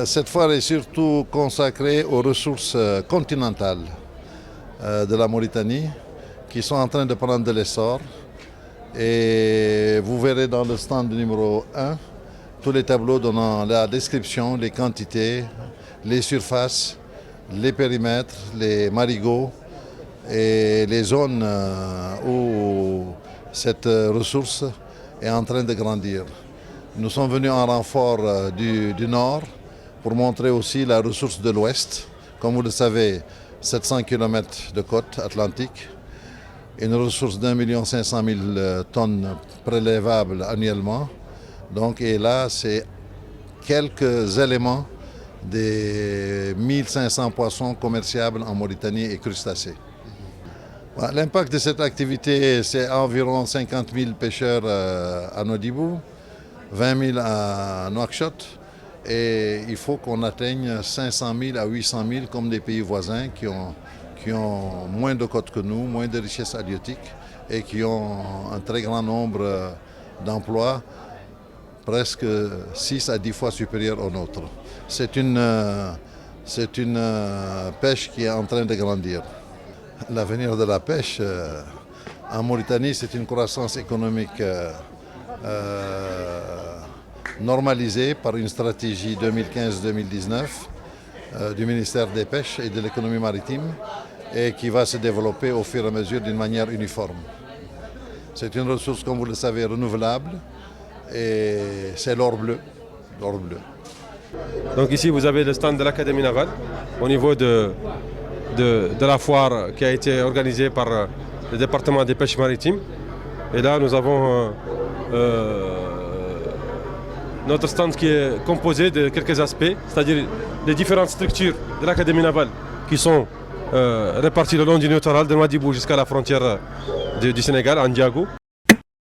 Cette foire est surtout consacrée aux ressources continentales de la Mauritanie qui sont en train de prendre de l'essor. Et vous verrez dans le stand numéro 1 tous les tableaux donnant la description, les quantités, les surfaces, les périmètres, les marigots et les zones où cette ressource est en train de grandir. Nous sommes venus en renfort du nord pour montrer aussi la ressource de l'ouest. Comme vous le savez, 700 km de côte atlantique, une ressource d'1,5 million tonnes prélevables annuellement. Donc, et là, c'est quelques éléments des 1500 poissons commerciables en Mauritanie et crustacés. L'impact de cette activité, c'est environ 50 000 pêcheurs à Nodibou, 20 000 à Nouakchott, et il faut qu'on atteigne 500 000 à 800 000 comme des pays voisins qui ont moins de côtes que nous, moins de richesses halieutiques et qui ont un très grand nombre d'emplois, presque 6 à 10 fois supérieur au nôtre. C'est une pêche qui est en train de grandir. L'avenir de la pêche en Mauritanie, c'est une croissance économique normalisée par une stratégie 2015-2019 du ministère des Pêches et de l'économie maritime et qui va se développer au fur et à mesure d'une manière uniforme. C'est une ressource, comme vous le savez, renouvelable et c'est l'or bleu. L'or bleu. Donc ici, vous avez le stand de l'Académie navale au niveau de la foire qui a été organisée par le département des pêches maritimes. Et là, nous avons notre stand qui est composé de quelques aspects, c'est-à-dire les différentes structures de l'Académie navale qui sont réparties le long du littoral de Nouadhibou jusqu'à la frontière du Sénégal, à Ndiago.